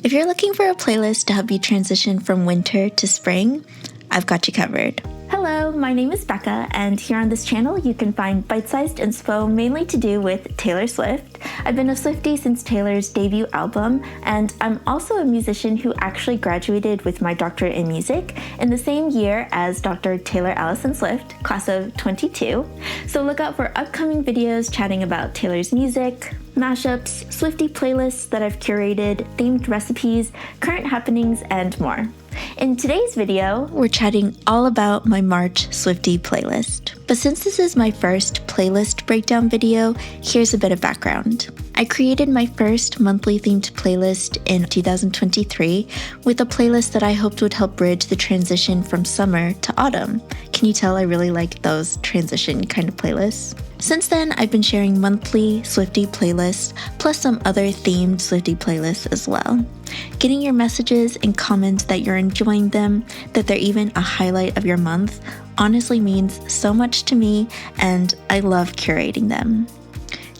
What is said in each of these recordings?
If you're looking for a playlist to help you transition from winter to spring, I've got you covered. Hello, my name is Bekah, and here on this channel you can find bite-sized inspo mainly to do with Taylor Swift. I've been a Swiftie since Taylor's debut album, and I'm also a musician who actually graduated with my doctorate in music in the same year as Dr. Taylor Allison Swift, class of 22. So look out for upcoming videos chatting about Taylor's music, mashups, Swiftie playlists that I've curated, themed recipes, current happenings, and more. In today's video, we're chatting all about my March Swiftie playlist. But since this is my first playlist breakdown video, here's a bit of background. I created my first monthly themed playlist in 2023 with a playlist that I hoped would help bridge the transition from summer to autumn. Can you tell I really like those transition kind of playlists? Since then, I've been sharing monthly Swiftie playlists, plus some other themed Swiftie playlists as well. Getting your messages and comments that you're enjoying them, that they're even a highlight of your month, honestly means so much to me, and I love curating them.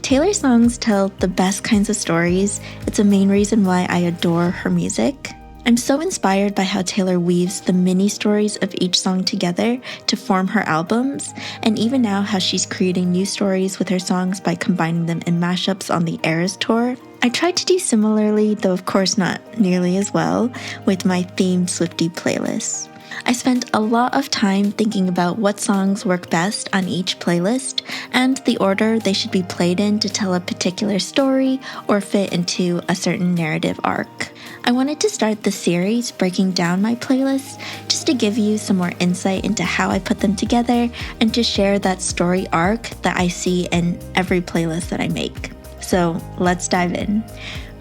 Taylor's songs tell the best kinds of stories. It's a main reason why I adore her music. I'm so inspired by how Taylor weaves the mini stories of each song together to form her albums, and even now how she's creating new stories with her songs by combining them in mashups on the Eras tour. I tried to do similarly, though of course not nearly as well, with my themed Swiftie playlists. I spent a lot of time thinking about what songs work best on each playlist and the order they should be played in to tell a particular story or fit into a certain narrative arc. I wanted to start the series breaking down my playlists just to give you some more insight into how I put them together and to share that story arc that I see in every playlist that I make. So let's dive in.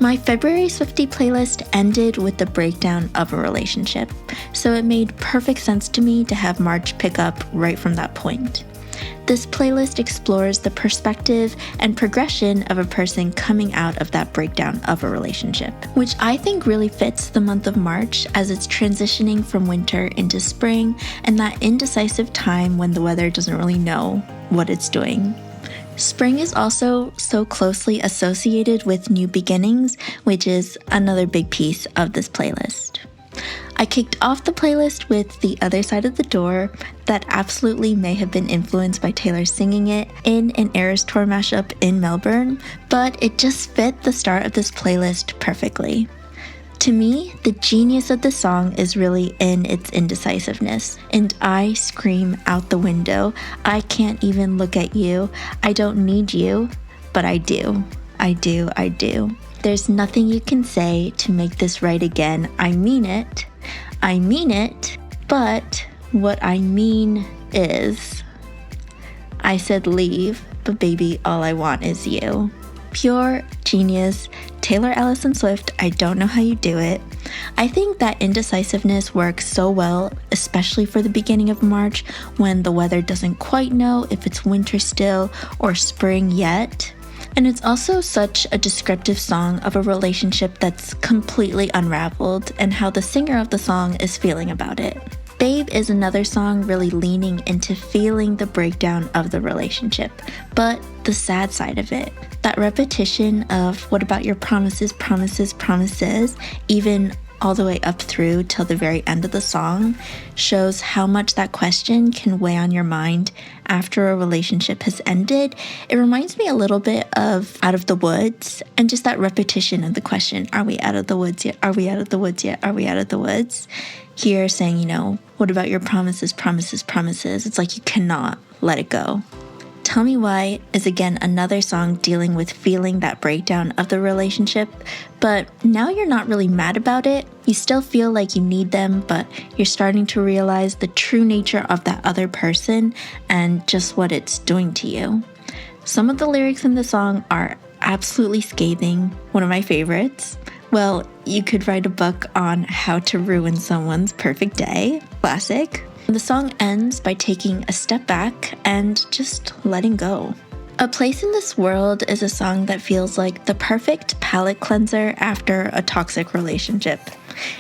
My February Swiftie playlist ended with the breakdown of a relationship, so it made perfect sense to me to have March pick up right from that point. This playlist explores the perspective and progression of a person coming out of that breakdown of a relationship, which I think really fits the month of March as it's transitioning from winter into spring and that indecisive time when the weather doesn't really know what it's doing. Spring is also so closely associated with new beginnings, which is another big piece of this playlist. I kicked off the playlist with The Other Side of the Door that absolutely may have been influenced by Taylor singing it in an Eras Tour mashup in Melbourne, but it just fit the start of this playlist perfectly. To me, the genius of the song is really in its indecisiveness, and I scream out the window, I can't even look at you, I don't need you, but I do. I do. There's nothing you can say to make this right again. I mean it, but what I mean is, I said leave, but baby, all I want is you. Pure genius. Taylor Allison Swift, I don't know how you do it. I think that indecisiveness works so well, especially for the beginning of March when the weather doesn't quite know if it's winter still or spring yet. And it's also such a descriptive song of a relationship that's completely unraveled and how the singer of the song is feeling about it. Babe is another song really leaning into feeling the breakdown of the relationship, but the sad side of it. That repetition of what about your promises, even all the way up through till the very end of the song, shows how much that question can weigh on your mind after a relationship has ended. It reminds me a little bit of Out of the Woods, and just that repetition of the question, are we out of the woods yet? Are we out of the woods yet? Are we out of the woods? Here saying, what about your promises? It's like you cannot let it go. Tell Me Why is again another song dealing with feeling that breakdown of the relationship, but now you're not really mad about it. You still feel like you need them, but you're starting to realize the true nature of that other person and just what it's doing to you. Some of the lyrics in the song are absolutely scathing, one of my favorites. Well, you could write a book on how to ruin someone's perfect day. Classic. The song ends by taking a step back and just letting go. A Place in This World is a song that feels like the perfect palate cleanser after a toxic relationship.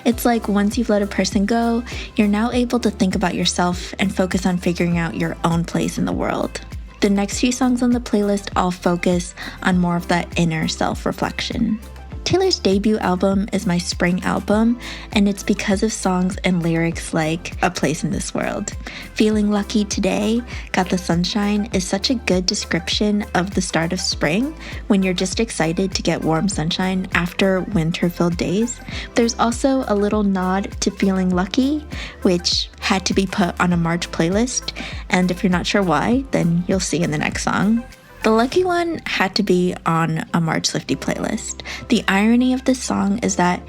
It's like once you've let a person go, you're now able to think about yourself and focus on figuring out your own place in the world. The next few songs on the playlist all focus on more of that inner self-reflection. Taylor's debut album is my spring album, and it's because of songs and lyrics like A Place in This World. Feeling Lucky Today, Got the Sunshine is such a good description of the start of spring when you're just excited to get warm sunshine after winter-filled days. There's also a little nod to Feeling Lucky, which had to be put on a March playlist, and if you're not sure why, then you'll see in the next song. The Lucky One had to be on a March Swiftie playlist. The irony of this song is that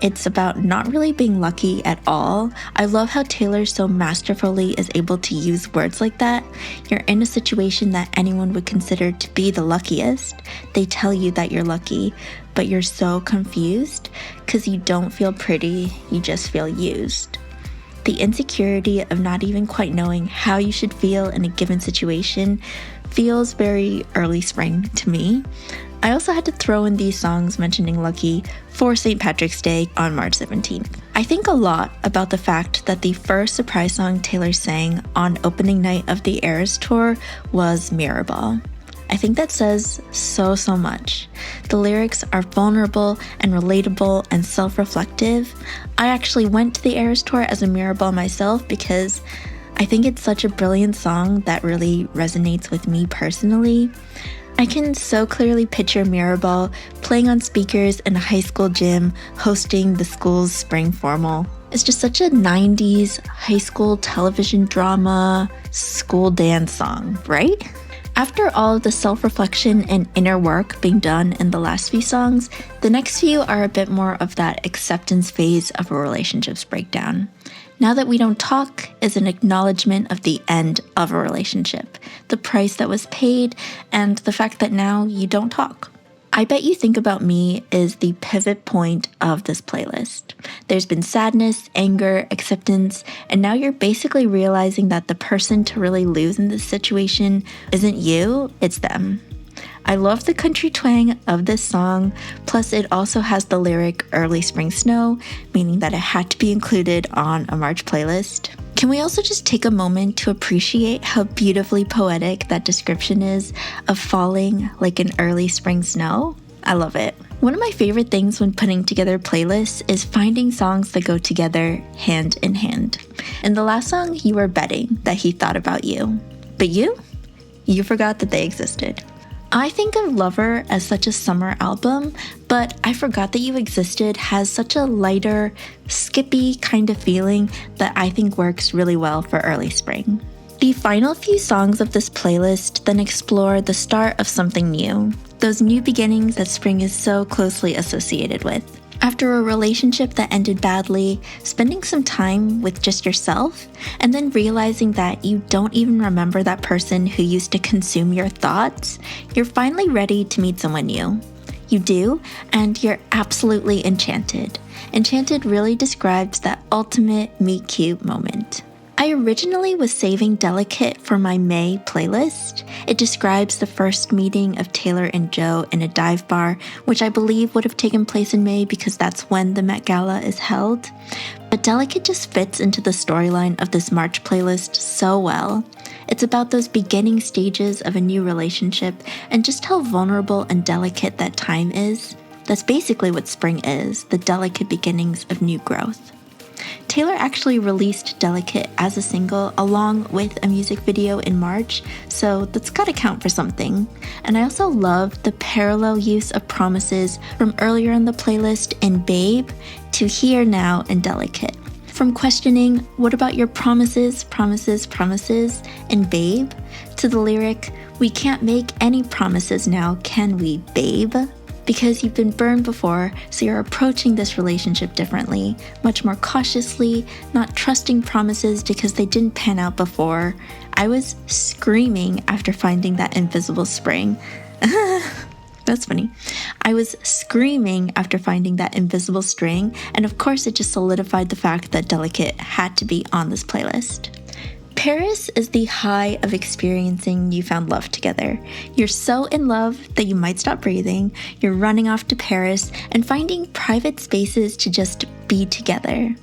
it's about not really being lucky at all. I love how Taylor so masterfully is able to use words like that. You're in a situation that anyone would consider to be the luckiest. They tell you that you're lucky, but you're so confused because you don't feel pretty, you just feel used. The insecurity of not even quite knowing how you should feel in a given situation feels very early spring to me. I also had to throw in these songs mentioning lucky for St. Patrick's Day on March 17th. I think a lot about the fact that the first surprise song Taylor sang on opening night of the Eras tour was Mirrorball. I think that says so much. The lyrics are vulnerable and relatable and self-reflective. I actually went to the Eras tour as a Mirrorball myself because I think it's such a brilliant song that really resonates with me personally. I can so clearly picture Mirrorball playing on speakers in a high school gym, hosting the school's spring formal. It's just such a 90s high school television drama, school dance song, right? After all of the self-reflection and inner work being done in the last few songs, the next few are a bit more of that acceptance phase of a relationship's breakdown. Now That We Don't Talk is an acknowledgement of the end of a relationship, the price that was paid, and the fact that now you don't talk. I Bet You Think About Me is the pivot point of this playlist. There's been sadness, anger, acceptance, and now you're basically realizing that the person to really lose in this situation isn't you, it's them. I love the country twang of this song, plus it also has the lyric Early Spring Snow, meaning that it had to be included on a March playlist. Can we also just take a moment to appreciate how beautifully poetic that description is of falling like an early spring snow? I love it. One of my favorite things when putting together playlists is finding songs that go together hand in hand. In the last song, you were betting that he thought about you. But you forgot that they existed. I think of Lover as such a summer album, but I Forgot That You Existed has such a lighter, skippy kind of feeling that I think works really well for early spring. The final few songs of this playlist then explore the start of something new, those new beginnings that spring is so closely associated with. After a relationship that ended badly, spending some time with just yourself, and then realizing that you don't even remember that person who used to consume your thoughts, you're finally ready to meet someone new. You do, and you're absolutely enchanted. Enchanted really describes that ultimate meet cute moment. I originally was saving Delicate for my May playlist. It describes the first meeting of Taylor and Joe in a dive bar, which I believe would have taken place in May because that's when the Met Gala is held. But Delicate just fits into the storyline of this March playlist so well. It's about those beginning stages of a new relationship and just how vulnerable and delicate that time is. That's basically what spring is, the delicate beginnings of new growth. Taylor actually released Delicate as a single along with a music video in March, so that's gotta count for something. And I also love the parallel use of promises from earlier in the playlist in Babe to here now in Delicate. From questioning, what about your promises in Babe, to the lyric, we can't make any promises now, can we, babe? Because you've been burned before, so you're approaching this relationship differently, much more cautiously, not trusting promises because they didn't pan out before. I was screaming after finding that invisible spring. That's funny. I was screaming after finding that invisible string, and of course it just solidified the fact that Delicate had to be on this playlist. Paris is the high of experiencing newfound love together. You're so in love that you might stop breathing, you're running off to Paris and finding private spaces to just be together.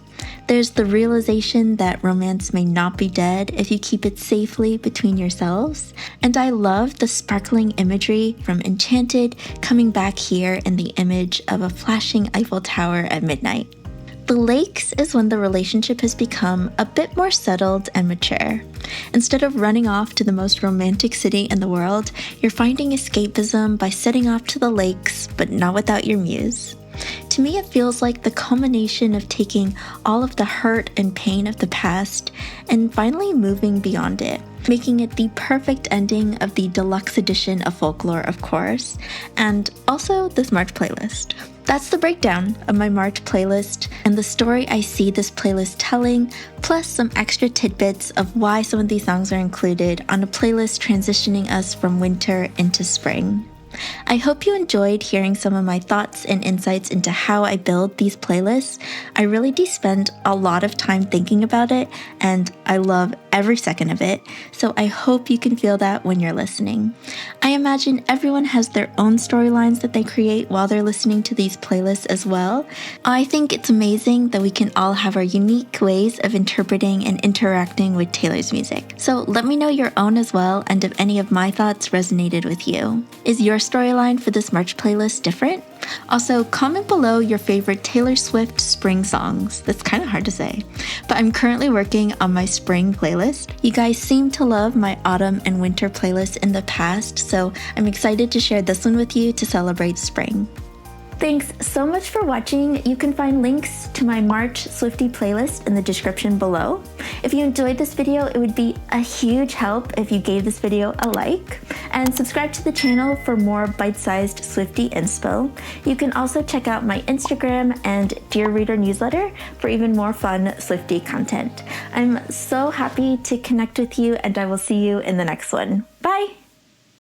There's the realization that romance may not be dead if you keep it safely between yourselves. And I love the sparkling imagery from Enchanted coming back here in the image of a flashing Eiffel Tower at midnight. The lakes is when the relationship has become a bit more settled and mature. Instead of running off to the most romantic city in the world, you're finding escapism by setting off to the lakes, but not without your muse. To me, it feels like the culmination of taking all of the hurt and pain of the past and finally moving beyond it, making it the perfect ending of the deluxe edition of Folklore, of course, and also this March playlist. That's the breakdown of my March playlist and the story I see this playlist telling, plus some extra tidbits of why some of these songs are included on a playlist transitioning us from winter into spring. I hope you enjoyed hearing some of my thoughts and insights into how I build these playlists. I really do spend a lot of time thinking about it, and I love every second of it, so I hope you can feel that when you're listening. I imagine everyone has their own storylines that they create while they're listening to these playlists as well. I think it's amazing that we can all have our unique ways of interpreting and interacting with Taylor's music. So let me know your own as well, and if any of my thoughts resonated with you. Is your storyline for this March playlist different? Also, comment below your favorite Taylor Swift spring songs. That's kind of hard to say, but I'm currently working on my spring playlist. You guys seem to love my autumn and winter playlists in the past, so I'm excited to share this one with you to celebrate spring. Thanks so much for watching. You can find links to my March Swiftie playlist in the description below. If you enjoyed this video, it would be a huge help if you gave this video a like and subscribe to the channel for more bite-sized Swiftie inspo. You can also check out my Instagram and Dear Reader newsletter for even more fun Swiftie content. I'm so happy to connect with you, and I will see you in the next one. Bye!